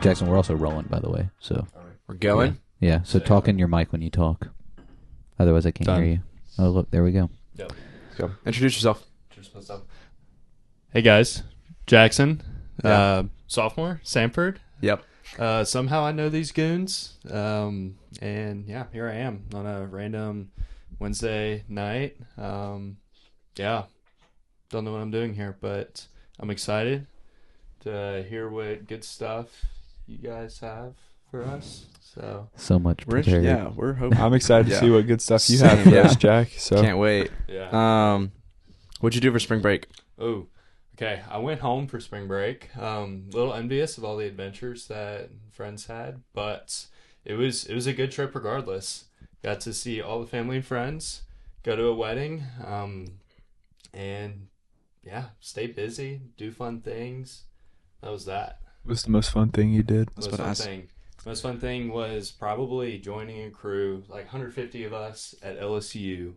Jackson, we're also rolling, by the way. So We're going? yeah. So talk in your mic when you talk. Otherwise, I can't hear you. Oh, look, there we go. Yep. Let's go. Introduce yourself. Hey guys, Jackson, Yeah. sophomore, Sanford. Yep. Somehow I know these goons, and yeah, here I am on a random Wednesday night. Yeah, don't know what I'm doing here, but I'm excited to hear what good stuff you guys have for us. So much prepared. We're hoping. I'm excited to Yeah. see what good stuff you have for Yeah. us, Jack. So Can't wait. Yeah. What'd you do for spring break? Oh, okay. I went home for spring break. A little envious of all the adventures that friends had, but it was a good trip regardless. Got to see all the family and friends, go to a wedding, and yeah, stay busy, do fun things. That was that. what's the most fun thing you did? Most fun thing was probably joining a crew, like 150 of us at LSU.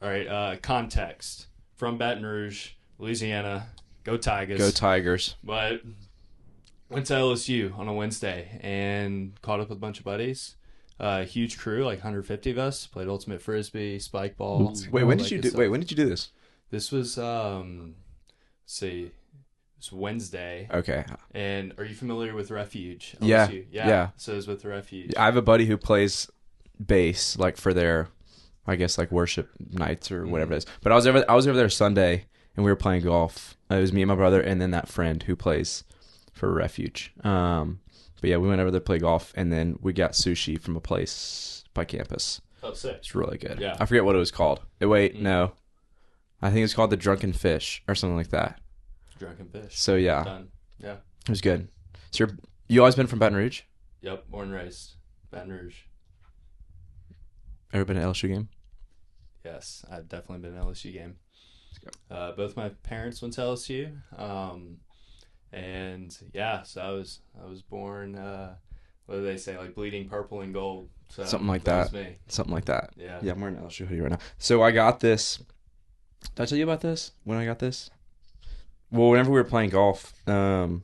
All right, context. From Baton Rouge, Louisiana. Go Tigers. Go Tigers. But went to LSU on a Wednesday and caught up with a bunch of buddies. Huge crew, like 150 of us. Played ultimate frisbee, spike ball. Wait, when did you do? Wait, when did you do this? This was let's see, it was Wednesday. Okay. And are you familiar with Refuge? Yeah. LSU? Yeah. So it was with Refuge. I have a buddy who plays bass, like for their, I guess, like worship nights or whatever it is. But I was over there Sunday, and we were playing golf. It was me and my brother, and then that friend who plays for Refuge. But yeah, we went over there to play golf, and then we got sushi from a place by campus. Oh, sick. It's really good. Yeah. I forget what it was called. No. I think it's called the Drunken Fish or something like that. Drunken Fish. So yeah, Done. Yeah. it was good. So you always been from Baton Rouge? Yep. Born and raised. Baton Rouge. Ever been to an LSU game? Yes, I've definitely been to an LSU game. Both my parents went to LSU, and yeah, so I was born. What do they say? Like bleeding purple and gold. So Something like that. that. Was me. Something like that. Yeah. Yeah, I'm wearing an LSU hoodie right now. So I got this. Did I tell you about this? When I got this? Well, whenever we were playing golf, whenever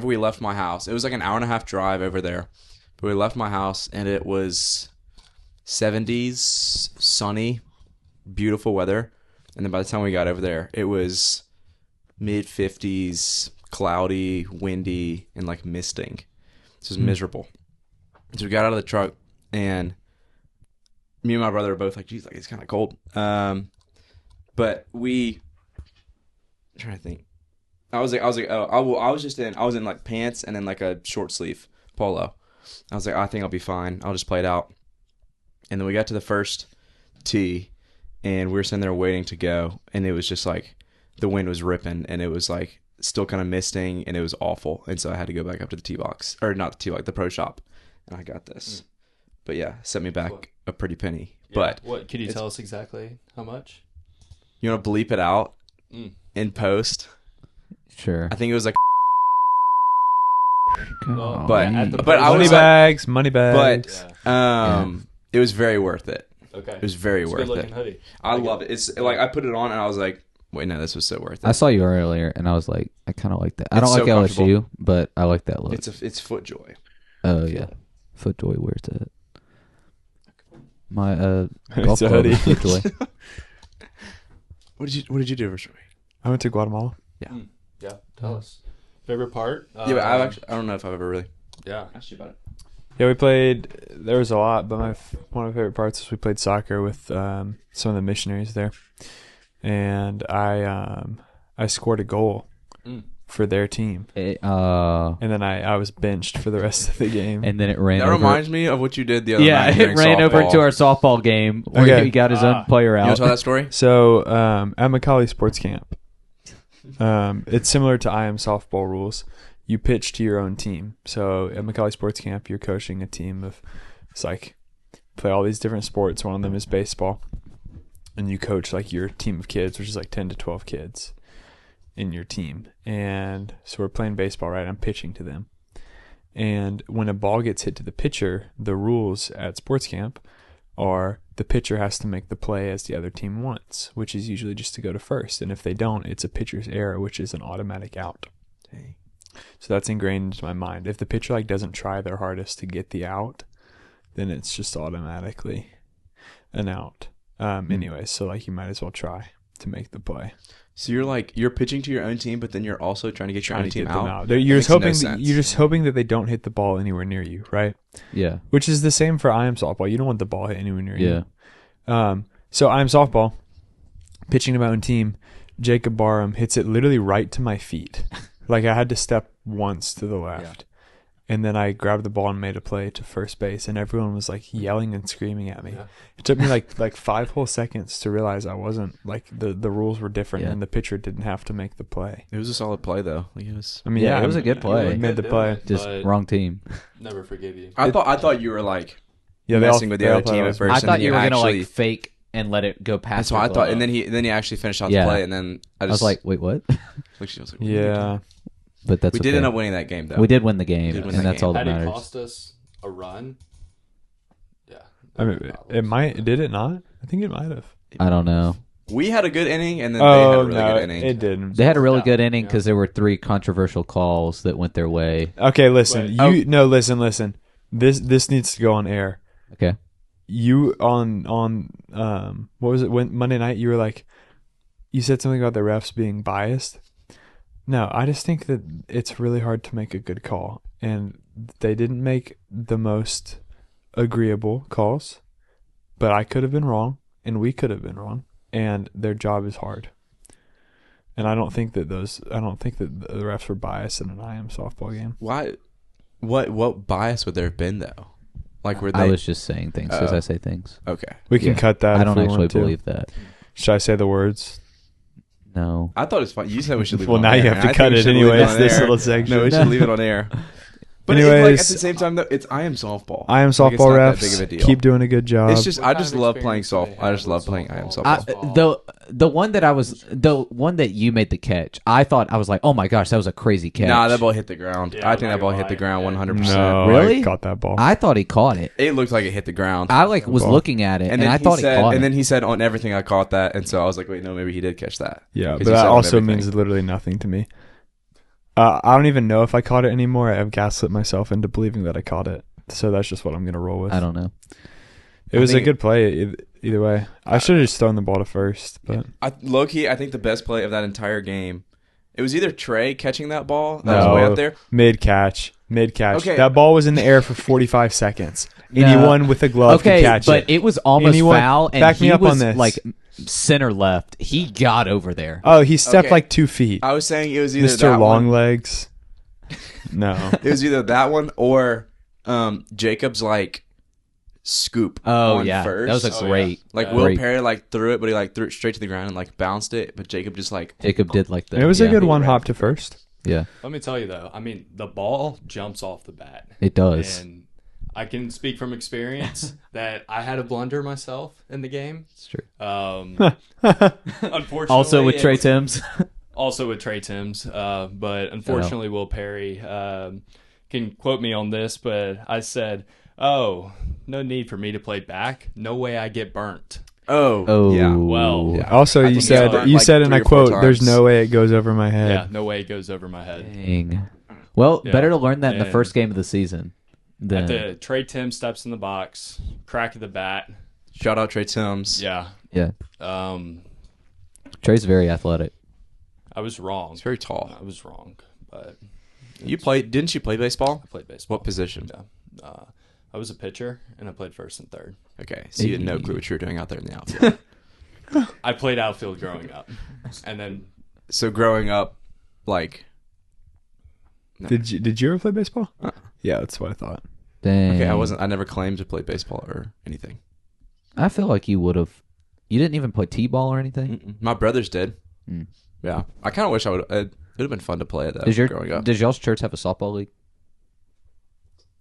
we left my house, it was like an hour and a half drive over there. But we left my house, and it was 70s, sunny, beautiful weather. And then by the time we got over there, it was mid-50s, cloudy, windy, and like misting. So it was miserable. So we got out of the truck, and me and my brother were both like, geez, like it's kind of cold. But I'm trying to think. I was in like pants and then like a short sleeve polo. I was like, I think I'll be fine. I'll just play it out. And then we got to the first tee, and we were sitting there waiting to go, and it was just like the wind was ripping, and it was like still kind of misting, and it was awful. And so I had to go back up to the tee box, or not the tee box, the pro shop, and I got this. But yeah, set me back a pretty penny. Yeah. But what can you tell us exactly how much? you want to bleep it out in post? Sure. I think it was like, Oh, but at the but I Money was bags, money bags. but it was very worth it. Okay. It was very It's a worth good-looking it. hoodie. I love it. It's like I put it on and I was like, wait, no, this was so worth it. I saw you earlier, and I was like, I kind of like that. I It's don't like so LSU, comfortable. but I like that look. It's FootJoy. Oh yeah, FootJoy wears that. My It's golf a club is hoodie. FootJoy. What did you do for sure? I went to Guatemala. Yeah. Tell us. Favorite part? Yeah, but I don't know if I've ever really Yeah. asked you about it. Yeah, we played. There was a lot, but one of my favorite parts is we played soccer with some of the missionaries there, and I scored a goal for their team, and and then I was benched for the rest of the game. then it ran. That over. reminds me of what you did the other Yeah, night. it during ran over softball. to our softball game where Okay. he got his own player You want out. to tell that story? So at Macaulay Sports Camp, it's similar to IM softball rules. You pitch to your own team. So at Macaulay Sports Camp, you're coaching a team of, it's like, play all these different sports. One of them is baseball. And you coach like your team of kids, which is like 10 to 12 kids in your team. And so we're playing baseball, right? I'm pitching to them. And when a ball gets hit to the pitcher, the rules at sports camp are the pitcher has to make the play as the other team wants, which is usually just to go to first. And if they don't, it's a pitcher's error, which is an automatic out. Dang. So that's ingrained into my mind. If the pitcher like doesn't try their hardest to get the out, then it's just automatically an out. Anyway, so like you might as well try to make the play. So you're pitching to your own team, but then you're also trying to get your own team out. You're just hoping sense. you're just hoping that they don't hit the ball anywhere near you, right? Yeah. Which is the same for IM softball. You don't want the ball hit anywhere near Yeah. you. So IM softball, pitching to my own team, Jacob Barham hits it literally right to my feet. Like I had to step once to the left. And then I grabbed the ball and made a play to first base, and everyone was like yelling and screaming at me. Yeah. It took me like 5 whole seconds to realize I wasn't like the rules were different and the pitcher didn't have to make the play. It was a solid play though. Like it was. I mean, it was a good play. He made the play. Just wrong team. Never forgive you. I thought you were like they messing with the other team at first. I thought and you were gonna actually, like fake and let it go past. That's what I thought, and then he actually finished out the play, and then I was like, wait, what? Yeah. But that's we did end up winning that game, though. We did win the game, and that's all that Had matters. it cost us a run? Yeah. I mean, it might. Did it not? I think it might have. I don't know. We had a good inning, and then they had a really good inning. It didn't. They had a really good inning because there were 3 controversial calls that went their way. Okay, listen. Listen. This needs to go on air. Okay. You on what was it? When Monday night you were like, you said something about the refs being biased. No, I just think that it's really hard to make a good call, and they didn't make the most agreeable calls, but I could have been wrong, and we could have been wrong, and their job is hard. And I don't think that the refs were biased in an IM softball game. Why? What bias would there have been though? Like were they? I was just saying things because I say things. Okay. We can cut that. I don't if we actually want to. believe that. Should I say the words? No. I thought it was fun. You said we should leave Well, it on now air. you have to cut it anyways, this little section. No, we should leave it on air. But Anyways, at the same time, though, it's IM softball. IM Like, it's softball not that big of a refs deal. keep doing a good job. It's just What I kind just of love playing experience do they I have just love with playing IM softball? softball. The one that you made the catch, I was like, oh my gosh, that was a crazy catch. Nah, that ball hit the ground. Yeah, I think I'm that ball not hit the gonna ground lie. 100%. no, Really? I caught that ball. I thought he caught it. It looked like it hit the ground. I was ball. looking at it, and then I thought he caught it. And then he said on everything I caught that, and so I was like, wait, no, maybe he did catch that. Yeah, 'Cause but he that said on also everything. means literally nothing to me. I don't even know if I caught it anymore. I've gaslit myself into believing that I caught it. So that's just what I'm going to roll with. I don't know. It was a good play either way. I should have just thrown the ball to first. But Low key, I think the best play of that entire game, it was either Trey catching that ball that was way up there. Mid catch. Okay. That ball was in the air for 45 seconds. Anyone with a glove could catch but it was almost foul, and back me he up was on this. like center left. He got over there. Oh, he stepped Okay. like 2 feet. I was saying it was either Mr. that one. Longlegs. No. It was either that one or Jacob's like scoop. Oh on yeah, first. that was a great. Like Yeah. Will Great. Perry like threw it, but he like threw it straight to the ground and like bounced it. But Jacob just like Jacob did like that. It was a good Yeah. one hop to first. Yeah, Let me tell you though, I mean, the ball jumps off the bat. it does. And I can speak from experience that I had a blunder myself in the game. It's true. Unfortunately, Also with Trey it's- Timms. Also with Trey Timms, but unfortunately, Will Perry can quote me on this, but I said, "Oh, no need for me to play back. No way I get burnt." Oh yeah. Well, Yeah. Also, I you think he got said, you like said, and 3 I or 4 quote, "There's times. no way it goes over my head." yeah, no way it goes over my head. Dang. Well, Yeah. better to learn that in the And- first game of the season. At Than, the Trey Timms steps in the box, crack of the bat. Shout out Trey Timms. Yeah, yeah, um, Trey's very athletic. I was wrong. He's very tall. I was wrong, but Didn't you play baseball? I played baseball. What position? Yeah. I was a pitcher, and I played first and third. Okay, so you had no clue what you were doing out there in the outfield. I played outfield growing up, and then So growing up, like, Did you ever play baseball? Yeah, that's what I thought. Dang. okay, I never claimed to play baseball or anything. I feel like you would have. You didn't even play t-ball or anything. Mm-mm. My brothers did. Mm. Yeah, I kind of wish I would. It would have been fun to play it though. Growing up, Does y'all's church have a softball league?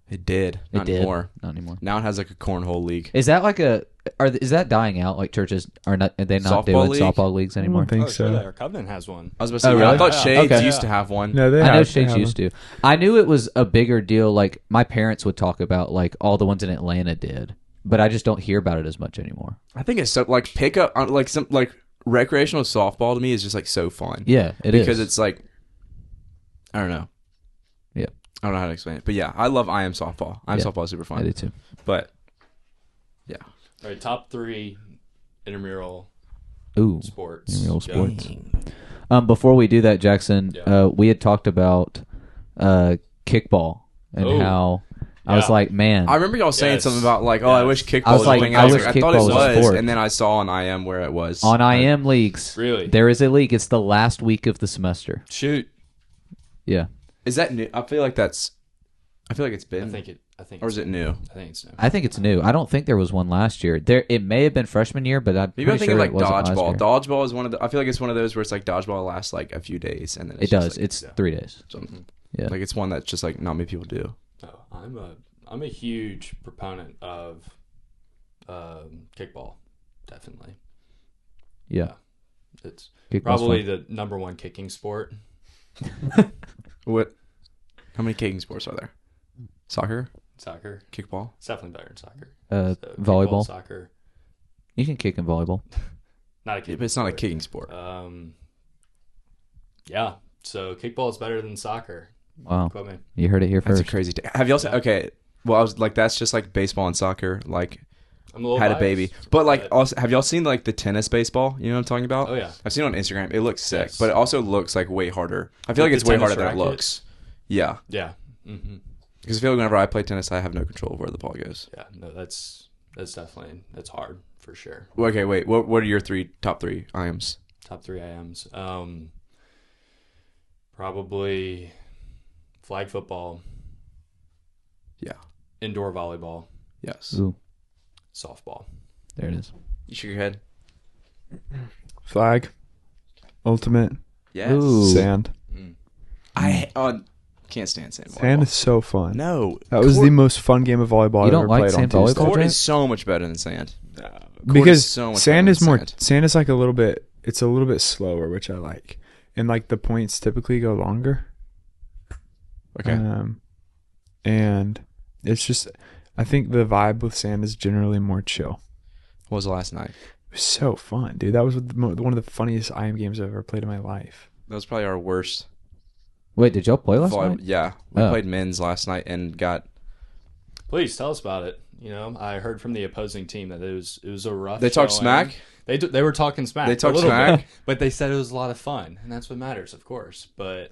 it did. It Not did. anymore. Not anymore. Now it has like a cornhole league. Is that like is that dying out? Like churches are not? Are they not Softball doing league? softball leagues I anymore? don't think oh, sure, so. there. Covenant has one. I was about to say. Oh, really? I thought Shades Okay. used to have one. No, they I know have- Shades they used to. I knew it was a bigger deal. Like my parents would talk about, like all the ones in Atlanta did, but I just don't hear about it as much anymore. I think it's so like pickup like some like recreational softball to me is just like so fun. Yeah, it is because it's like I don't know. I don't know how to explain it, but yeah, I love IM softball. IM softball is super I fun. do too. But yeah, All right, top 3 intramural Ooh, sports. intramural Go. sports. Before we do that, Jackson, Yeah. we had talked about kickball and Oh, how I was yeah. like, man, I remember y'all saying Yes. something about like, oh, I Yes. wish kickball I was was like, a thing. I I was wish like, I thought it kickball was a was, sport. and then I saw on IM where it was. on IM leagues, Really? there is a league. It's the last week of the semester. Shoot. Yeah, Is that new? I feel like it's been. I think Or is it new? I think it's new. I think it's new. I don't think there was one last year. It may have been freshman year, but I'm Maybe I'm pretty thinking sure like it wasn't last dodgeball. year. Dodgeball is one of the. I feel like it's one of those where it's like dodgeball lasts like a few days, and then It it's just does. like, It's 3 days. something. Yeah. Like it's one that's just like not many people do. Oh, I'm a huge proponent of kickball. Definitely. Yeah. It's Kickball's probably fun. the number 1 kicking sport. What? How many kicking sports are there? Soccer, Soccer. kickball. It's definitely better than soccer. So, volleyball. kickball, soccer. You can kick in volleyball. Not a Yeah, kicking but it's not a sport. kicking sport. Yeah. So kickball is better than soccer. Wow. Quote me. You heard it here That's first. a crazy. Have y'all seen? Okay. Well, I was like, that's just like baseball and soccer. Like, I'm a little had a biased, baby, but like, also, have y'all seen like the tennis baseball? You know what I'm talking about? Oh yeah. I've seen it on Instagram. It looks sick, Yes. but it also looks like way harder. I feel Like like it's the way tennis harder than it racket? looks. Yeah, Yeah. Mm-hmm. because I feel like whenever I play tennis, I have no control of where the ball goes. Yeah. No, that's definitely hard for sure. Okay, wait. What are your top three IMs? Top 3 IMs. Probably flag football, Yeah. indoor volleyball, Yes. Ooh, softball. there it is. You shook your head. Flag, ultimate, Yes. Ooh. sand. I can't stand sand volleyball. Sand is so fun. No. That was Court- the most fun game of volleyball You I've don't ever like played on sand Tuesday. volleyball? Court Jack? is so much better than sand. Because is so much sand better is than more. sand. Sand is like a little bit. It's a little bit slower, which I like, and like the points typically go longer. Okay. And it's just, I think the vibe with sand is generally more chill. What was the last night? It was so fun, dude. That was one of the funniest IM games I've ever played in my life. That was probably our worst. Wait, did y'all play last night? Yeah, we Oh. played men's last night and got. Please tell us about it. You know, I heard from the opposing team that it was a rough. They talked showing. smack. They were talking smack. They talked a little smack? bit, but they said it was a lot of fun, and that's what matters, of course. But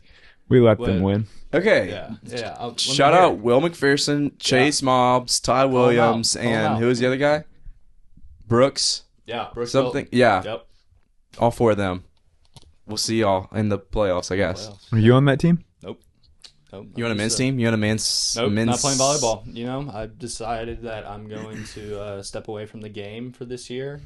We let them What? win. Okay. yeah. Let me Shout hear out it. Will McPherson, Chase Mobbs, Ty him Williams, out. Call him and out. who was the other guy? Brooks. Yeah, Brooks Something. Yeah, Yep. all four of them. We'll see y'all in the playoffs, I guess. Playoffs. Are you on that team? Nope. You on a men's team? You on a men's? Nope, men's... not playing volleyball. You know, I've decided that I'm going to step away from the game for this year.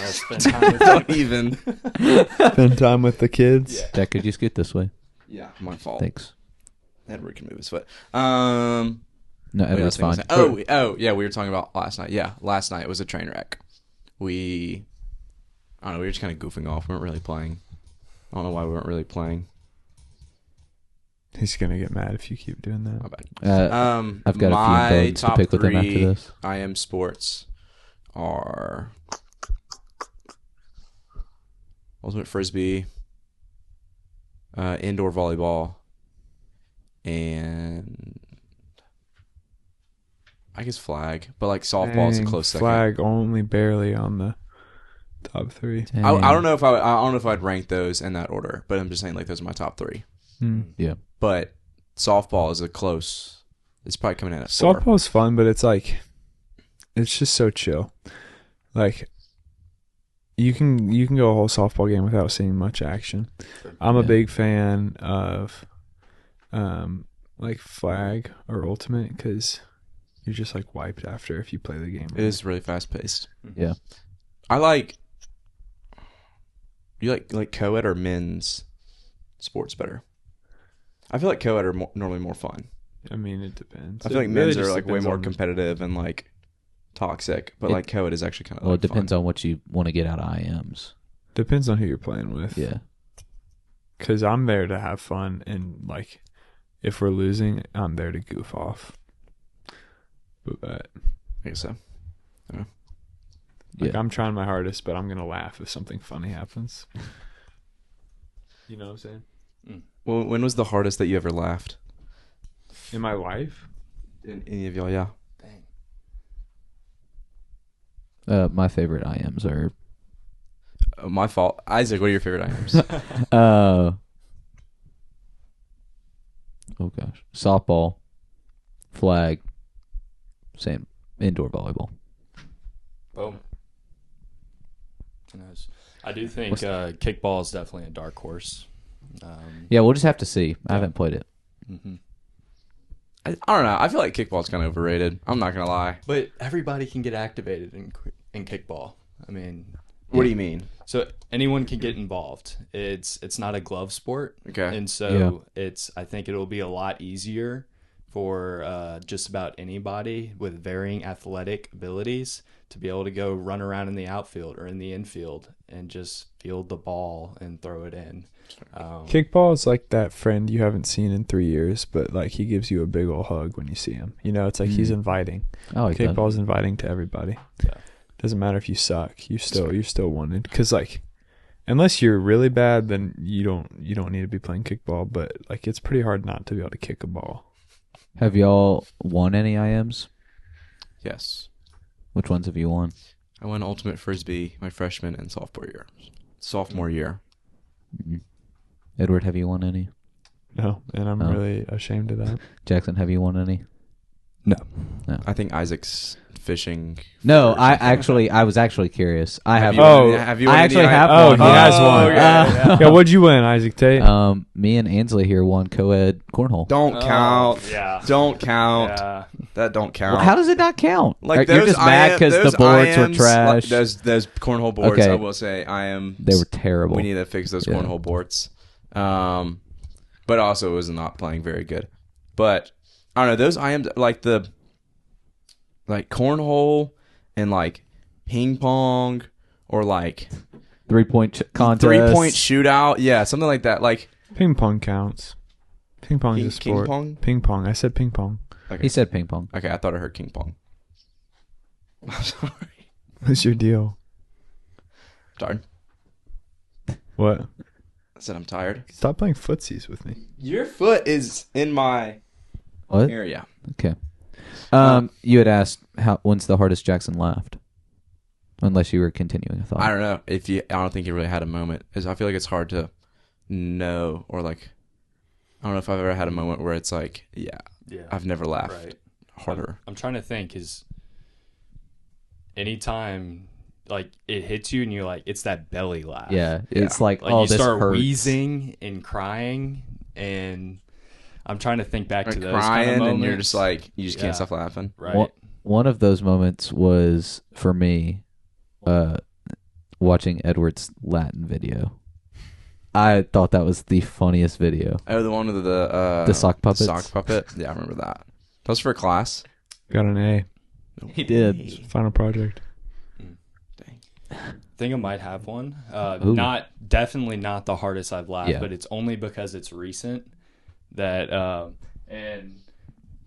Spend time with Don't even. Spend time with the kids. Jack, could you scoot this way? Yeah, my fault. Thanks. Edward can move his foot. No, Wait, that's what was fine. I saying? Oh, yeah. We were talking about last night. Yeah, last night was a train wreck. I don't know. We were just kind of goofing off. We weren't really playing. I don't know why we weren't really playing. He's gonna get mad if you keep doing that. My bad. I've got a my few bones to top pick with him after three this. IM sports are ultimate frisbee, indoor volleyball, and I guess flag. But like softball is a Dang, close second. flag only barely on the top three. I don't know if I don't know if I'd rank those in that order, but I'm just saying like those are my top three. Yeah. But softball is a close. It's probably coming in at 4. Softball's fun, but it's like, it's just so chill. Like, you can go a whole softball game without seeing much action. Sure. I'm a Yeah. big fan of, like flag or ultimate because you're just like wiped after if you play the game. It is really fast paced. Yeah. I like. You like co-ed or men's sports better? I feel like co-ed are normally more fun. I mean, it depends. I feel like It really men's just are like way depends more on- competitive and like toxic, but It- like co-ed is actually kind of Well, it depends on what you want to get out of IMs. Depends on who you're playing with. Yeah. Because I'm there to have fun, and like, if we're losing, I'm there to goof off. But I guess so. like, Yeah. I'm trying my hardest, but I'm gonna laugh if something funny happens. You know what I'm saying? Well, when was the hardest that you ever laughed? In my life? Any of y'all? Yeah. My favorite IMs are My fault. Isaac, what are your favorite items? oh gosh, softball, flag, same indoor volleyball. Boom. Nice. I do think kickball is definitely a dark horse. Yeah, we'll just have to see. I haven't played it. Mm-hmm. I don't know. I feel like kickball's kind of overrated. I'm not gonna lie. But everybody can get activated in kickball. I mean, What do you mean? so anyone can get involved. It's not a glove sport, Okay. and so I think it'll be a lot easier for just about anybody with varying athletic abilities to be able to go run around in the outfield or in the infield and just field the ball and throw it in. Kickball is like that friend you haven't seen in 3 years, but like he gives you a big old hug when you see him. You know, it's like he's inviting. I like that. Kickball's inviting to everybody. Yeah. Doesn't matter if you suck. You're still wanted. Because like, unless you're really bad, then you don't need to be playing kickball. But like, it's pretty hard not to be able to kick a ball. Have y'all won any IMs? Yes. Which ones have you won? I won Ultimate Frisbee my freshman and sophomore year. Mm-hmm. Edward, have you won any? No, and I'm really ashamed of that. Jackson, have you won any? No. I think Isaac's fishing. No, I was actually curious. I have. Have you won I any actually IM? have Oh, one. he has one. yeah. Yeah, what'd you win, Isaac Tate? Me and Ansley here won co-ed cornhole. Don't count. Yeah. Don't count. Yeah. That don't count. Well, how does it not count? Like You're just mad because the boards were trash. Those cornhole boards, Okay. I will say, They were terrible. We need to fix those cornhole boards. But also it was not playing very good. But I don't know, those IMs like cornhole and like ping pong or like 3-point contest. 3-point shootout. Yeah, something like that. Like Ping pong counts. Ping pong is a sport. King pong? Ping pong. I said ping pong. Okay. He said ping pong. Okay, I thought I heard King Pong. I'm sorry. What's your deal? Tired. What? I said I'm tired. Stop playing footsies with me. Your foot is in my What? area. Okay. You had asked when's the hardest Jackson laughed? Unless you were continuing a thought. I don't know I don't think you really had a moment. I feel like it's hard to know, or like, I don't know if I've ever had a moment where it's like, yeah. I've never laughed harder. I'm trying to think, is anytime like it hits you and you're like, it's that belly laugh. Yeah. It's like Like oh, you this start hurts. wheezing and crying, and I'm trying to think back Like to those crying, kind of moments. and you're just like, you just Yeah. can't stop laughing. right. One of those moments was for me, watching Edward's Latin video. I thought that was the funniest video. Oh, the one with the sock puppets? The sock puppet. Yeah, I remember that. That was for class. Got an A. He did. Final project. I think I might have one. Ooh. Definitely not the hardest I've laughed, Yeah. but it's only because it's recent that and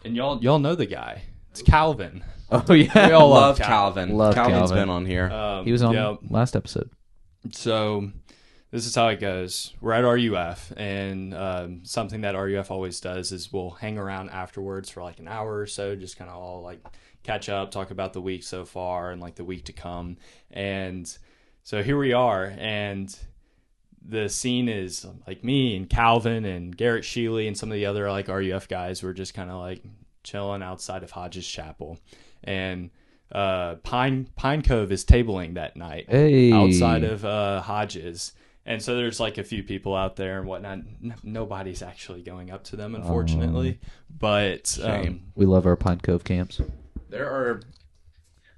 y'all know the guy. It's Calvin. Oh yeah. We all Love Calvin. Calvin. Love Calvin's Calvin. been on here. He was on Yep. last episode. So this is how it goes. We're at RUF, and something that RUF always does is we'll hang around afterwards for like an hour or so, just kind of all like catch up, talk about the week so far and like the week to come. And so here we are, and the scene is like me and Calvin and Garrett Sheely and some of the other like RUF guys were just kind of like chilling outside of Hodges Chapel. And Pine Cove is tabling that night outside of Hodges. And so there's like a few people out there and whatnot. Nobody's actually going up to them, unfortunately. But Shame. We love our Pine Cove camps. There are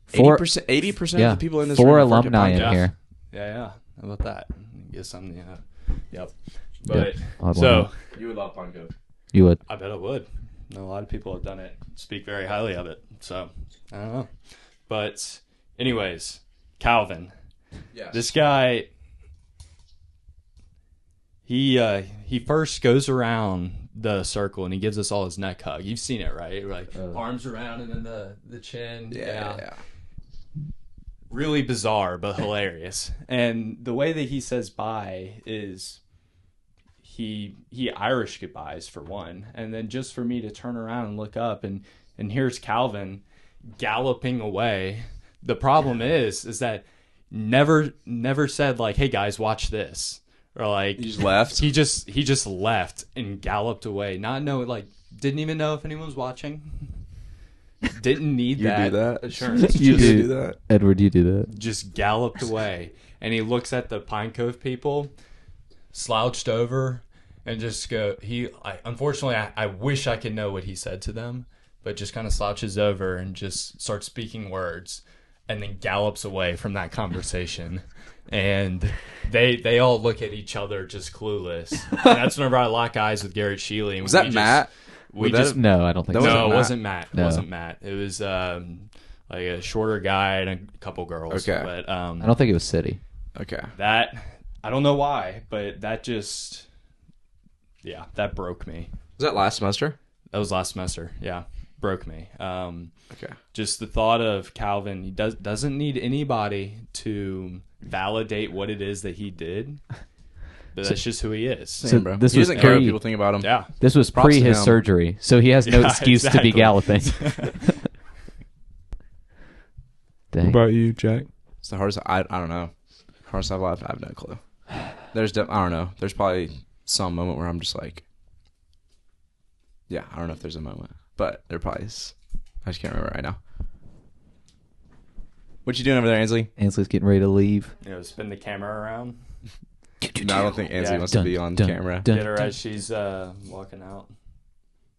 Four- 80% Yeah, of the people in this 4 room are from alumni Pine in Cove. here. yeah, how about that? Guess I'm yep. But I'd so want You would love Pine Cove. You would. I bet it would. A lot of people have done it, speak very highly of it. So I don't know. But anyways, Calvin, Yes. this guy, he first goes around the circle and he gives us all his neck hug. You've seen it, right? Like arms around and then the chin. Yeah. Really bizarre but hilarious. And the way that he says bye is he Irish goodbyes for one, and then just for me to turn around and look up and here's Calvin galloping away. The problem is that never said like, hey guys, watch this, or like He just left. He just left and galloped away, not know, like, didn't even know if anyone was watching. Didn't need You do that? assurance. You Just- do. that? Edward, you do that. just galloped away, and he looks at the Pine Cove people, slouched over, and just unfortunately I wish I could know what he said to them, but just kind of slouches over and just starts speaking words, and then gallops away from that conversation. And they all look at each other just clueless. And that's whenever I lock eyes with Garrett Sheely. And Was that Matt? We Would that just have- No, I don't think That so. wasn't no, it Matt. wasn't Matt. It No. wasn't Matt. It was like a shorter guy and a couple girls. Okay. But I don't think it was City. Okay. that, I don't know why, but that just, yeah, that broke me. Was that last semester? That was last semester. Yeah, broke me. Okay. Just the thought of Calvin, he doesn't need anybody to validate what it is that he did, but that's just who he is. Same, bro. this He was doesn't care what pre- people think about him. Yeah. This was Props pre to his him. surgery, so he has no Yeah, excuse to exactly. be galloping. What Dang. about you, Jack? It's the hardest. I don't know. Hardest I've lived. I have no clue. I don't know. There's probably some moment where I'm just like, yeah, I don't know if there's a moment, but there probably is. I just can't remember right now. What you doing over there, Ainsley? Ainsley's getting ready to leave. Spin the camera around. No, I don't think Ainsley Yeah. wants to be on camera. Get her as she's walking out.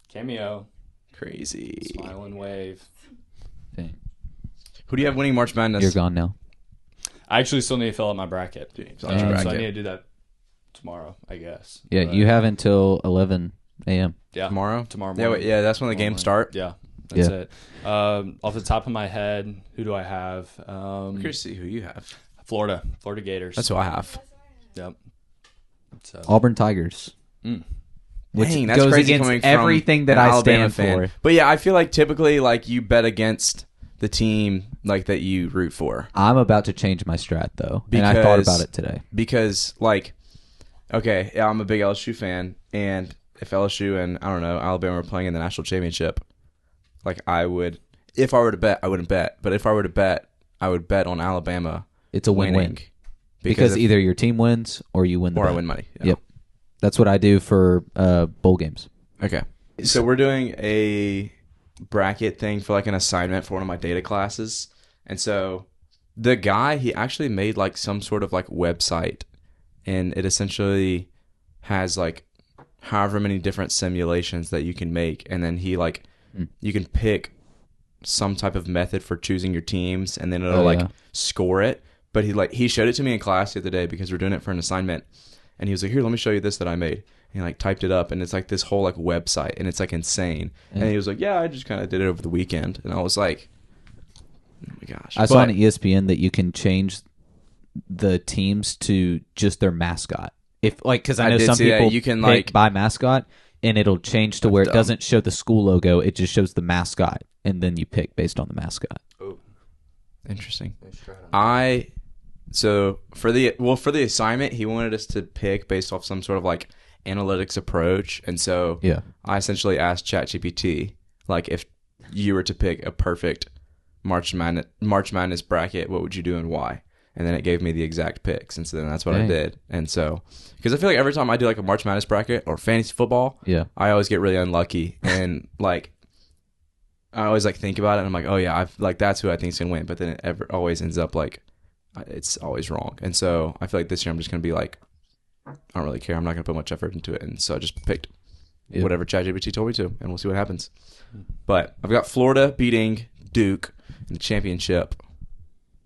Cameo. Crazy. Smile and wave. Dang. Who do you have winning March Madness? You're gone now. I actually still need to fill out my bracket. Dude, out your So I bracket. need to do that tomorrow, I guess. Yeah, But, you have until 11 a.m. yeah, Tomorrow? Tomorrow Yeah, morning. yeah, that's when the Tomorrow games morning. start. Yeah, that's Yeah. it. Off the top of my head, who do I have? I'm curious to see who you have. Florida Gators. That's who I have. Yep. So Auburn Tigers. Mm. Which Dang, that's goes crazy against coming from everything that an I Alabama stand fan. for. But yeah, I feel like typically like you bet against the team like that you root for. I'm about to change my strat though, and I thought about it today. Because like, okay, yeah, I'm a big LSU fan, and if LSU and I don't know Alabama were playing in the national championship, like I would, if I were to bet, I wouldn't bet, but if I were to bet, I would bet on Alabama. It's a win-win winning. because if- either your team wins or you win the or I bet. win money. Yeah. Yep, that's what I do for bowl games. Okay. So we're doing a bracket thing for like an assignment for one of my data classes. And so the guy, he actually made like some sort of like website, and it essentially has like however many different simulations that you can make. And then he like, you can pick some type of method for choosing your teams, and then it'll like yeah. score it. But he showed it to me in class the other day because we're doing it for an assignment. And he was like, here, let me show you this that I made. And he like typed it up, and it's like this whole like website, and it's like insane. And he was like, yeah, I just kind of did it over the weekend. And I was like, oh my gosh. I saw on ESPN that you can change the teams to just their mascot. If like, because I I know did some see that. people You can, pick like- by mascot, and it'll change to where it dumb. doesn't show the school logo; it just shows the mascot, and then you pick based on the mascot. Interesting. Nice try on So for the assignment, he wanted us to pick based off some sort of like analytics approach. And so Yeah. I essentially asked ChatGPT, like, if you were to pick a perfect March Madness bracket, what would you do and why? And then it gave me the exact picks. And so then that's what I Dang. did. And so, because I feel like every time I do like a March Madness bracket or fantasy football, Yeah. I always get really unlucky. And like, I always like think about it, and I'm like, oh yeah, I've like that's who I think's gonna win. But then it always ends up like it's always wrong. And so I feel like this year I'm just gonna be like, I don't really care. I'm not gonna put much effort into it. And so I just picked Yeah. whatever ChatGPT told me to, and we'll see what happens. But I've got Florida beating Duke in the championship,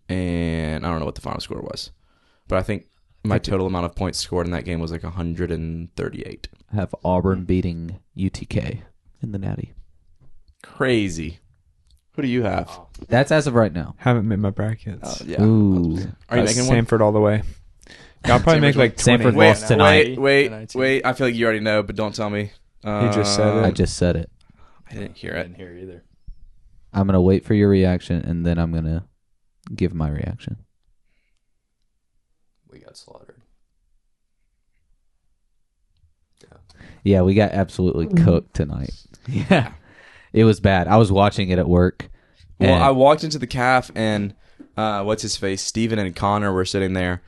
and I don't know what the final score was, but I think my total amount of points scored in that game was like 138. I have Auburn beating UTK in the Natty. Crazy. Who do you have? That's as of right now. Haven't made my brackets. Yeah. Ooh. Are you making one? Samford all the way. I'll probably make like 20. Samford Wait, lost tonight. wait. I feel like you already know, but don't tell me. He just said it. I just said it. I didn't hear I it. didn't hear either. I'm gonna wait for your reaction, and then I'm gonna give my reaction. We got slaughtered. Yeah, we got absolutely cooked tonight. Yeah, it was bad. I was watching it at work. Well, and- I walked into the calf and what's his face? Steven and Connor were sitting there,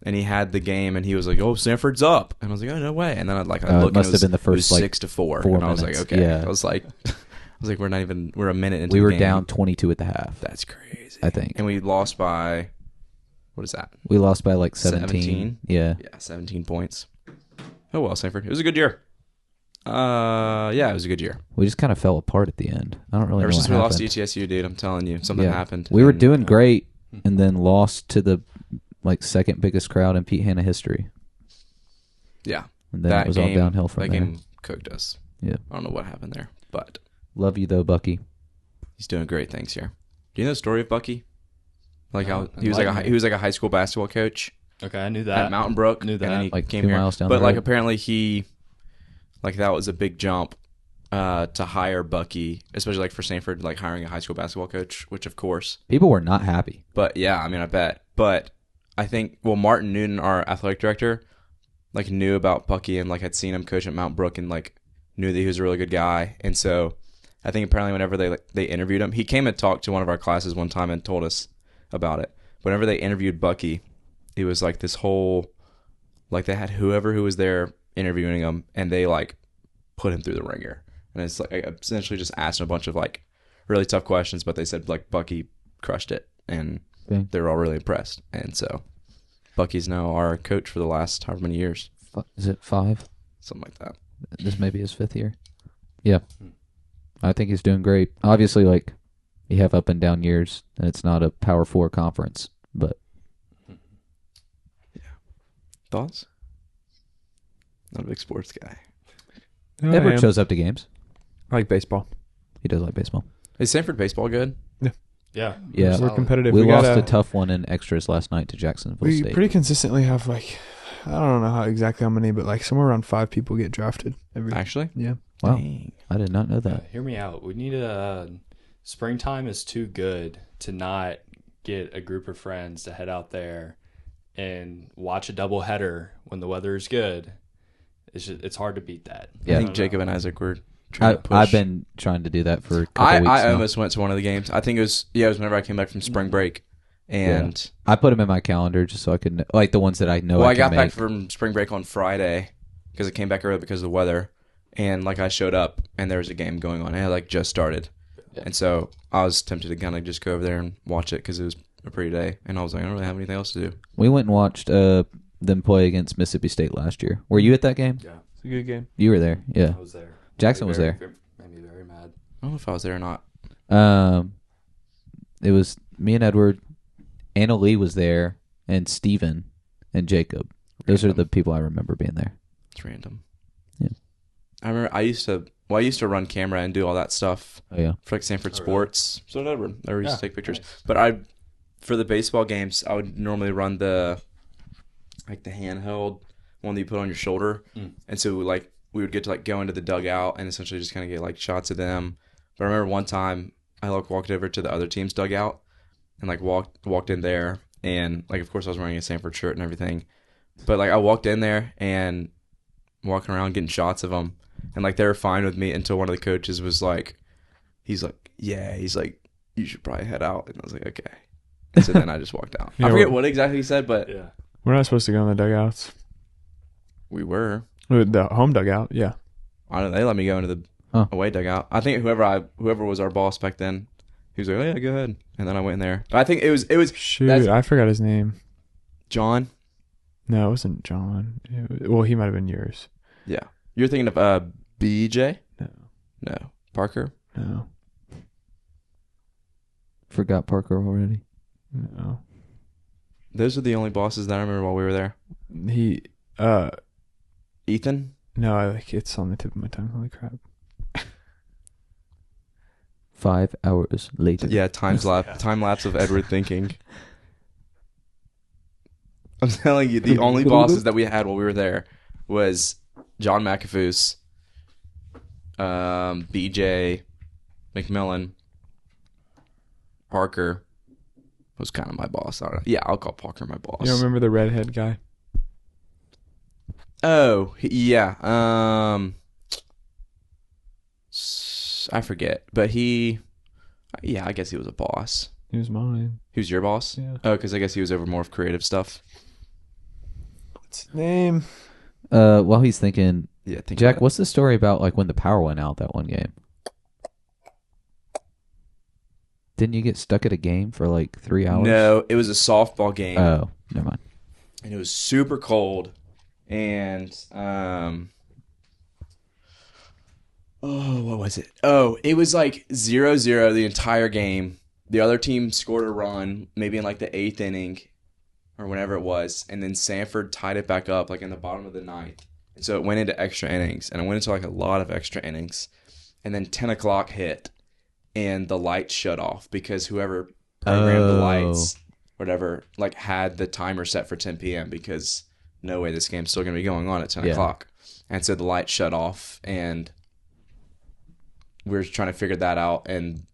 and he had the game, and he was like, "Oh, Sanford's up," and I was like, "Oh, no way!" And then I look, it and must it have was, been the it was first, like, 6-4, 4 and I was like, minutes. "Okay." Yeah. I was like, we're a minute into we the were game. down 22 at the half. That's crazy. I think. And we lost by what is that? We lost by like 17. 17? Yeah. Yeah, 17 points. Oh well, Sanford. It was a good year. Yeah, it was a good year. We just kind of fell apart at the end. I don't really Ever know since what we happened. lost to ETSU, dude, I'm telling you, something happened. We were And, doing great and then lost to the like second biggest crowd in Pete Hanna history. Yeah, And then it was all downhill from that there. game cooked us. Yeah. I don't know what happened there, but Love you though, Bucky. he's doing great things here. Do you know the story of Bucky? Like No, how he was like enlighten a high school basketball coach Okay, I knew at that. Mountain Brook. Knew And then that. he Like came 2 here. miles down But the like road. apparently that was a big jump to hire Bucky, especially like for Sanford, like hiring a high school basketball coach, which of course. People were not happy. But yeah, I mean, I bet. But I think Martin Noonan, our athletic director, like knew about Bucky and like had seen him coach at Mount Brook and like knew that he was a really good guy. And so I think apparently whenever they interviewed him, he came and talked to one of our classes one time and told us about it. Whenever they interviewed Bucky, it was like this whole, like they had whoever who was there interviewing him and they like put him through the ringer. And it's like I essentially just asked him a bunch of like really tough questions, but they said like Bucky crushed it and Okay. they were all really impressed. And so Bucky's now our coach for the last however many years, Is it 5? something like that. This may be his 5th year. Yeah. I think he's doing great. Obviously, like, you have up and down years, and it's not a Power 4 conference, but Thoughts? Not a big sports guy. I Edward am. shows up to games. I like baseball. He does like baseball. Is Sanford baseball good? Yeah. Yeah. We're solid. competitive. We lost got a tough one in extras last night to Jacksonville We State. pretty consistently have like, I don't know exactly how many, but like somewhere around 5 people get drafted every. Actually? Yeah. Wow. Dang. I did not know that. Hear me out. We need springtime is too good to not get a group of friends to head out there and watch a double header when the weather is good. It's hard to beat that. Yeah. I think Jacob and Isaac were trying to push. I've been trying to do that for a couple I weeks now. almost went to one of the games. I think it was whenever I came back from spring break. And I put them in my calendar just so I could, like the ones that I know well, I I can got back make. from spring break on Friday because I came back early because of the weather. And like I showed up and there was a game going on. It had like just started. Yeah. And so I was tempted to kind of just go over there and watch it because it was a pretty day. And I was like, I don't really have anything else to do. We went and watched them play against Mississippi State last year. Were you at that game? Yeah, It's a good game. You were there. Yeah. I was there. Jackson was there. Made me very mad. I don't know if I was there or not. It was me and Edward. Anna Lee was there, and Steven and Jacob. Those are the people I remember being there. It's random. Yeah. I remember I used to run camera and do all that stuff Oh yeah. for like Sanford Oh, really? Sports. So I used Yeah, to take pictures. nice. But for the baseball games, I would normally run the handheld one that you put on your shoulder. Mm. And so like we would get to like go into the dugout and essentially just kind of get like shots of them. But I remember one time I like walked over to the other team's dugout and like walked in there and like of course I was wearing a Sanford shirt and everything. But like I walked in there and walking around getting shots of them and like they were fine with me until one of the coaches was like, he's like, you should probably head out. And I was like, okay. And so then I just walked out. You I know forget what- what exactly he said, but Yeah. We're not supposed to go in the dugouts. we were. The home dugout, yeah. I don't know. They let me go into the Huh. away dugout. I think whoever was our boss back then, he was like, oh yeah, go ahead. And then I went in there. I think it was Shoot, That's- I forgot his name. John. No, it wasn't John. Well, he might have been yours. Yeah. You're thinking of BJ? No. No. Parker? No. Forgot Parker already. No. Those are the only bosses that I remember while we were there. He, Ethan? no, it's on the tip of my tongue. Holy crap. 5 hours later. Yeah, time lapse of Edward thinking. I'm telling you, the only bosses that we had while we were there was John McAfoose, BJ, McMillan, Parker was kind of my boss. I don't know. Yeah, I'll call Parker my boss. You don't remember the redhead guy? Oh, yeah. I forget, but I guess he was a boss. He was mine. He was your boss? Yeah. Oh, because I guess he was over more of creative stuff. What's his name? While he's thinking, Yeah, think Jack, about it. what's the story about like when the power went out that one game? Didn't you get stuck at a game for like 3 hours? No, it was a softball game. Oh, never mind. And it was super cold. And, what was it? Oh, it was like 0-0 the entire game. The other team scored a run, maybe in like the 8th inning or whenever it was. And then Sanford tied it back up like in the bottom of the 9th. And so it went into extra innings. And it went into like a lot of extra innings. And then 10 o'clock hit. And the lights shut off because whoever programmed the lights, whatever, like had the timer set for 10 p.m. because no way this game's still going to be going on at 10 o'clock. And so the lights shut off, and we were trying to figure that out. And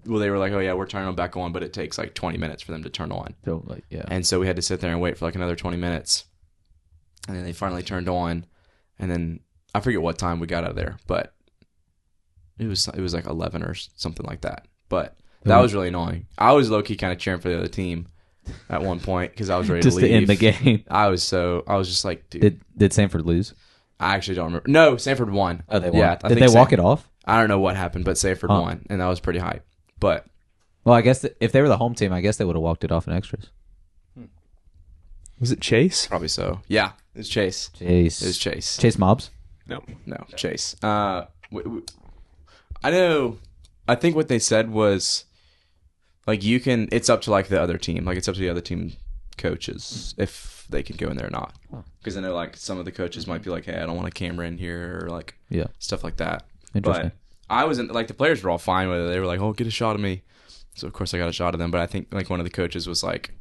well, they were like, "Oh yeah, we're turning them back on," but it takes like 20 minutes for them to turn on. So like, yeah. And so we had to sit there and wait for like another 20 minutes, and then they finally turned on. And then I forget what time we got out of there, but it was like 11 or something like that. But that was really annoying. I was low key kind of cheering for the other team at one point because I was ready just to leave. to end the game. I was just like, dude. Did Sanford lose? I actually don't remember. No, Sanford won. Oh, they won. Yeah, Did they walk it off? I don't know what happened, but Sanford won, and that was pretty hype. But Well, I guess if they were the home team, I guess they would have walked it off in extras. Was it Chase? probably so. Yeah, it was Chase. Chase. It was Chase. Chase Mobs? No, Chase. I know. I think what they said was, like, it's up to, like, the other team. Like, it's up to the other team coaches if they can go in there or not. Because I know, like, some of the coaches might be like, hey, I don't want a camera in here or, like, stuff like that. Interesting. But I wasn't, like, the players were all fine with it. They were like, oh, get a shot of me. So, of course, I got a shot of them. But I think, like, one of the coaches was like,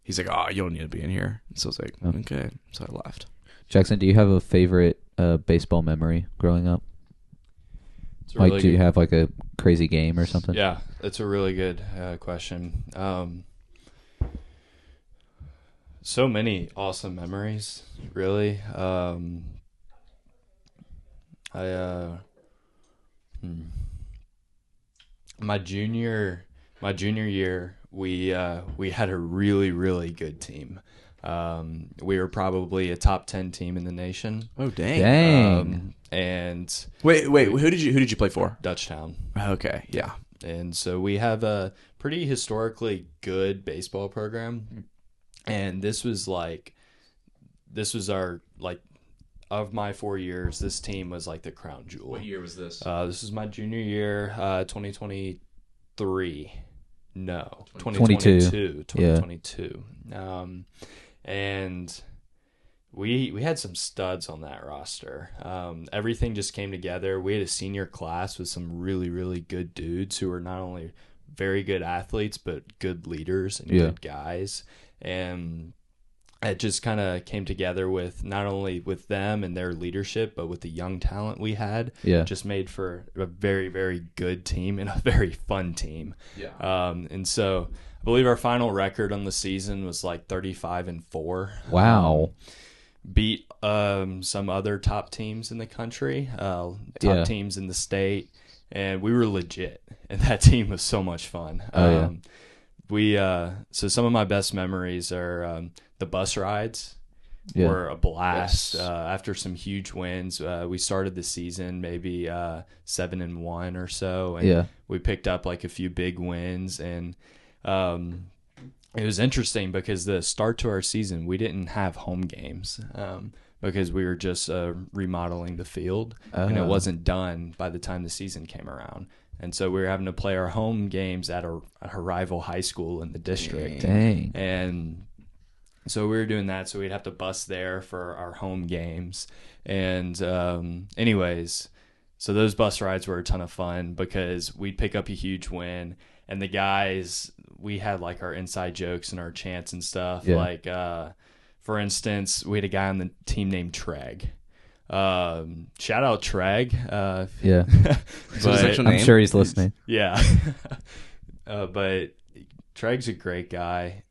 he's like, oh, you don't need to be in here. So I was like, okay. So I left. Jackson, do you have a favorite baseball memory growing up? Really like, do you have like a crazy game or something? Yeah, that's a really good question. So many awesome memories, really. My junior year, we had a really, really good team. We were probably a top 10 team in the nation. Oh, dang. And Wait, who did you play for? Dutchtown. Okay, yeah. And so we have a pretty historically good baseball program. And this was our, like, of my 4 years, this team was like the crown jewel. What year was this? This is my junior year, 2023. No, 2022. 2022. And we had some studs on that roster. Everything just came together. We had a senior class with some really, really good dudes who were not only very good athletes, but good leaders and good guys. And it just kind of came together with not only with them and their leadership, but with the young talent we had. Yeah. Just made for a very, very good team and a very fun team. Yeah. And so I believe our final record on the season was like 35-4. Wow. Beat some other top teams in the country, top teams in the state, and we were legit. And that team was so much fun. So some of my best memories are the bus rides were a blast. Yes. After some huge wins, we started the season maybe 7-1 or so, and we picked up like a few big wins. And it was interesting because the start to our season, we didn't have home games because we were just remodeling the field, and it wasn't done by the time the season came around. And so we were having to play our home games at a rival high school in the district. Dang. And so we were doing that, so we'd have to bus there for our home games. And anyways, so those bus rides were a ton of fun because we'd pick up a huge win, and the guys, we had like our inside jokes and our chants and stuff. Yeah. Like, for instance, we had a guy on the team named Treg. Shout out Treg. Yeah. So his actual I'm name? sure he's listening. Yeah. But Treg's a great guy.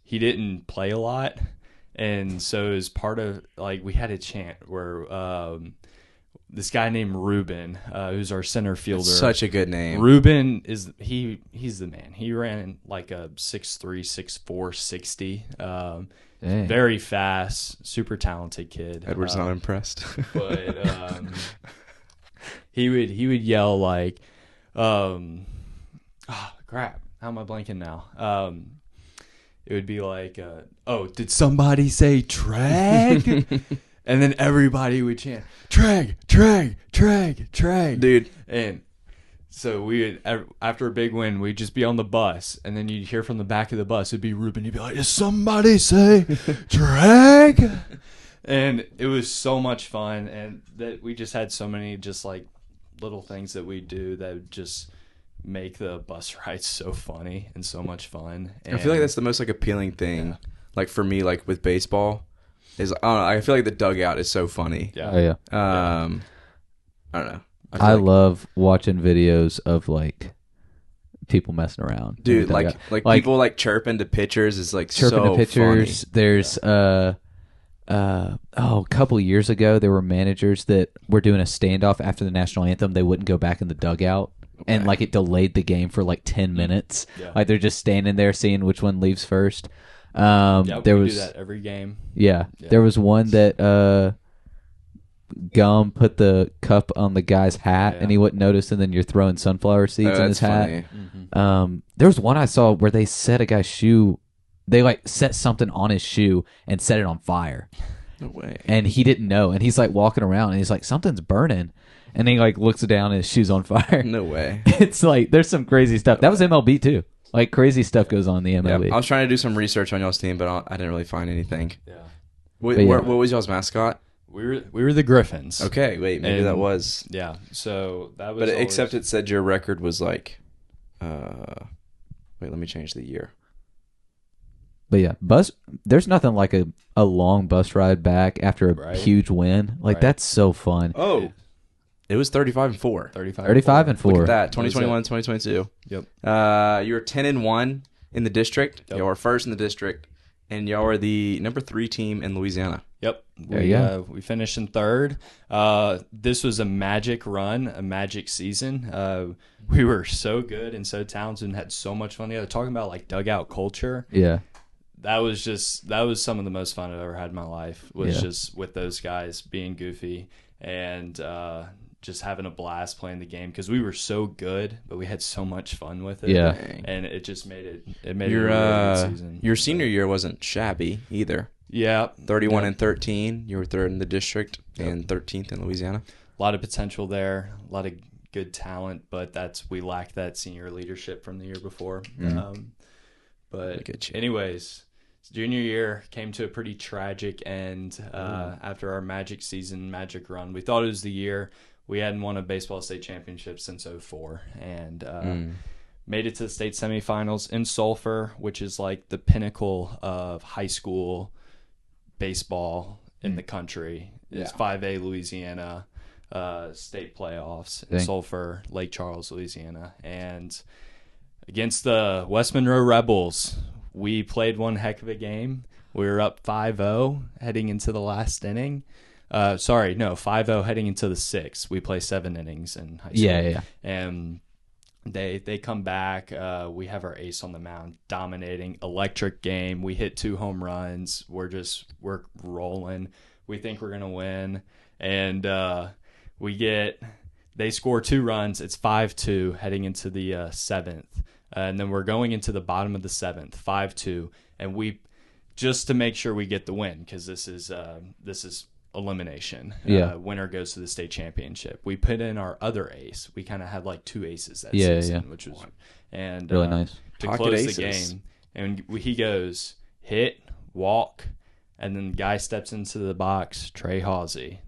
He didn't play a lot. And so as part of, like, we had a chant where this guy named Ruben, who's our center fielder. Such a good name. Ruben is he's the man. He ran like a 6'3", 6'4", 60. Dang. Very fast, super talented kid. Edward's not impressed. But he would yell like, crap, how am I blanking now? It would be like, oh, did somebody say Treg? And then everybody would chant, Treg, Treg, Treg, Treg. Dude. And so we would, after a big win, we'd just be on the bus, and then you'd hear from the back of the bus, it'd be Ruben. He'd be like, did somebody say Treg? And it was so much fun, and that we just had so many just like little things that we do that would just make the bus rides so funny and so much fun. And I feel like that's the most like appealing thing. Like for me, like with baseball, is I don't know. I feel like the dugout is so funny. yeah. Oh yeah. I don't know. I feel like- love watching videos of like people messing around. dude, Like, like like- people like chirping to pitchers is like chirping so the pitchers. funny. There's a couple years ago there were managers that were doing a standoff after the national anthem. They wouldn't go back in the dugout, and like it delayed the game for like 10 minutes. Yeah. Like they're just standing there seeing which one leaves first. Yeah, There we was do that every game. Yeah, Yeah. there was one that Gum put the cup on the guy's hat, Yeah. and he wouldn't notice, and then you're throwing sunflower seeds in That's his hat. funny. There was one I saw where they set a guy's shoe. They like set something on his shoe and set it on fire, No way. and he didn't know. And he's like walking around, and he's like, something's burning, and he like looks down, and his shoe's on fire. No way. It's like there's some crazy stuff. That was MLB too. Like crazy stuff goes on in the Yeah, MLB. I was trying to do some research on y'all's team, but I didn't really find anything. Yeah. What, But yeah. what was y'all's mascot? We were the Griffins. Okay, wait, maybe And- that was. Yeah. So that was But always- except it said your record was like, wait, let me change the year. But yeah, there's nothing like a long bus ride back after a Right. huge win. Like Right. that's so fun. Oh, it was 35-4. 35 and 4. Look at that, What is 2021, 2022. Yep. You were 10-1 in the district. Yep. Y'all were first in the district, and y'all were the number 3 team in Louisiana. Yep. There you go. We finished in third. This was a magic run, a magic season. We were so good and so talented and had so much fun together. Talking about like dugout culture. Yeah. That was some of the most fun I've ever had in my life. Was Yeah. just with those guys being goofy and just having a blast playing the game because we were so good, but we had so much fun with it. Yeah. Dang. And it just made it a Your really good season. your senior year wasn't shabby either. Yeah. 31 Yeah. and 13. You were third in the district and 13th in Louisiana. A lot of potential there, a lot of good talent, but we lacked that senior leadership from the year before. But Look at you. anyways, junior year came to a pretty tragic end after our magic season, magic run. We thought it was the year. We hadn't won a baseball state championship since 2004, and made it to the state semifinals in Sulphur, which is like the pinnacle of high school baseball in the country. It's 5A Louisiana state playoffs in Dang. Sulphur, Lake Charles, Louisiana. And against the West Monroe Rebels, we played one heck of a game. We were up 5-0 heading into the last inning. 5-0 heading into the sixth. We play 7 innings in high school. Yeah. And they come back. We have our ace on the mound, dominating, electric game. We hit 2 home runs. We're rolling. We think we're gonna win, and they score 2 runs. It's 5-2 heading into the 7th, and then we're going into the bottom of the 7th, 5-2, and we just to make sure we get the win because this is elimination. Yeah. Winner goes to the state championship. We put in our other ace. We kind of had like 2 aces that Yeah, season, yeah. which was and Really nice. to Pocket close aces. the game. And he goes hit, walk, and then the guy steps into the box. Trey Hawsey,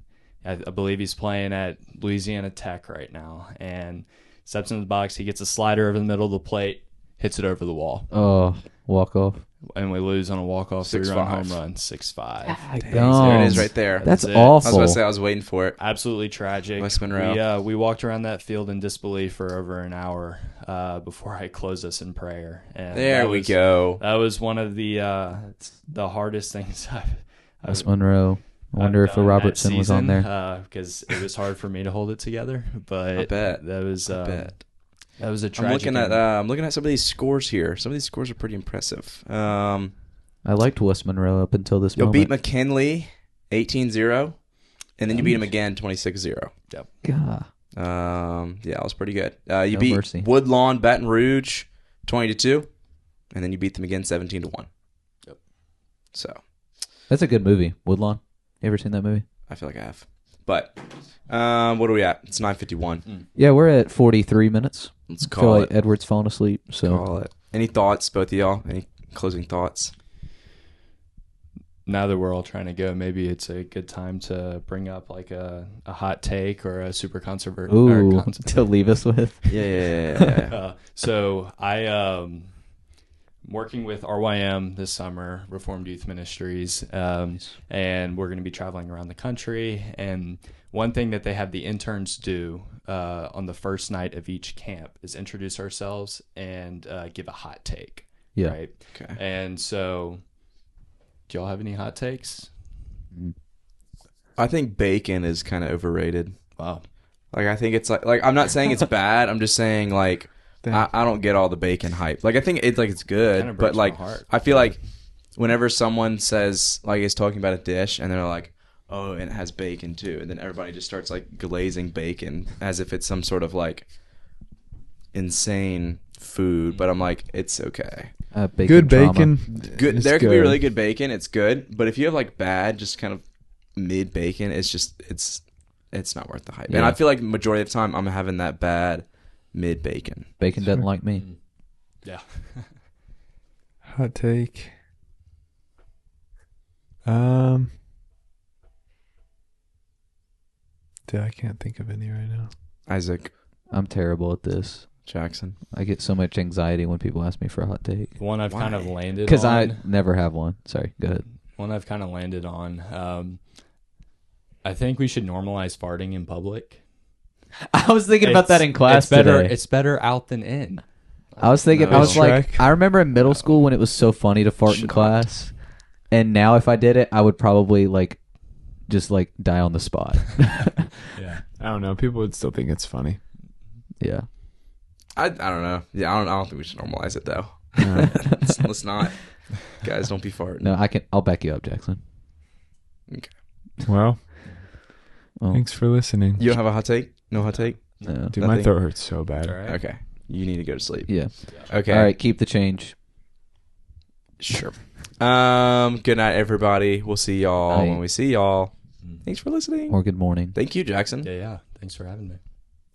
I believe he's playing at Louisiana Tech right now, and steps into the box. He gets a slider over the middle of the plate, hits it over the wall, Oh, walk off. and we lose on a walk-off 6-5. 3-run home run, 6-5. There it is right there. That's That's it. I was awful. about to say I was waiting for it. Absolutely tragic. West Monroe. We walked around that field in disbelief for over an hour before I closed us in prayer. And There that we was- go. That was one of the hardest things West Monroe. I wonder if a Robertson was on there. because it was hard for me to hold it together. But I bet. that was bet. that was a I'm tragic. looking at some of these scores here. Some of these scores are pretty impressive. I liked West Monroe up until this You'll moment. beat McKinley 18-0, and then you beat him again 26-0. God. Yeah, it was pretty good. You No beat mercy. Woodlawn Baton Rouge 20-2, and then you beat them again 17-1. Yep. So That's a good movie. Woodlawn. You ever seen that movie? I feel like I have. But what are we at? It's 9:51. Yeah, we're at 43 minutes. Let's I feel call like it. Edward's falling asleep. So Call it. Any thoughts, both of y'all? Any closing thoughts? Now that we're all trying to go, maybe it's a good time to bring up like a hot take or a super controversial. ooh, to leave us with. Yeah. So I working with RYM this summer, Reformed Youth Ministries, and we're going to be traveling around the country. And one thing that they have the interns do on the first night of each camp is introduce ourselves and give a hot take. Yeah. Right. Okay. And so, do y'all have any hot takes? I think bacon is kind of overrated. Wow. Like, I think it's like I'm not saying it's bad. I'm just saying like I don't get all the bacon hype. Like, I think it's good, Kinda but breaks my like heart. I feel like whenever someone says like is talking about a dish and they're like, oh, and it has bacon too, and then everybody just starts like glazing bacon as if it's some sort of insane food. But I'm like, it's okay. Bacon Good trauma. bacon. Good. is There could be good. really good bacon. It's good, but if you have like bad, just kind of mid bacon, it's not worth the hype. And Yeah. I feel like majority of the time I'm having that bad mid bacon. Bacon doesn't like me. Yeah. Hot take. Dude, I can't think of any right now. Isaac I'm terrible at this. Jackson. I get so much anxiety when people ask me for a hot take. One I've kind of Why? landed Because on. I never have one. Sorry, go ahead. One I've kind of landed on. I think we should normalize farting in public. I was thinking about that in class it's better, today. It's better out than in. I was thinking, No. I was like, Shrek? I remember in middle school when it was so funny to fart in Should not. class. And now if I did it, I would probably just die on the spot. Yeah. I don't know. People would still think it's funny. Yeah. I don't know. Yeah, I don't think we should normalize it though. No. Let's not. Guys, don't be farting. No, I'll back you up, Jackson. Well, Well, thanks for listening. You don't have a hot take? No hot take? no. Dude, my nothing. throat hurts so bad. All right. Okay. You need to go to sleep. Yeah. Okay. All right, keep the change. Sure. Good night, everybody. We'll see y'all Night. when we see y'all. Thanks for listening. Or good morning. Thank you, Jackson. Yeah. Thanks for having me.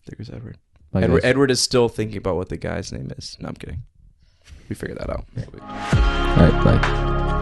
There goes Edward. Bye, Edward. guys. Edward is still thinking about what the guy's name is. No, I'm kidding. We figured that out. All right, bye.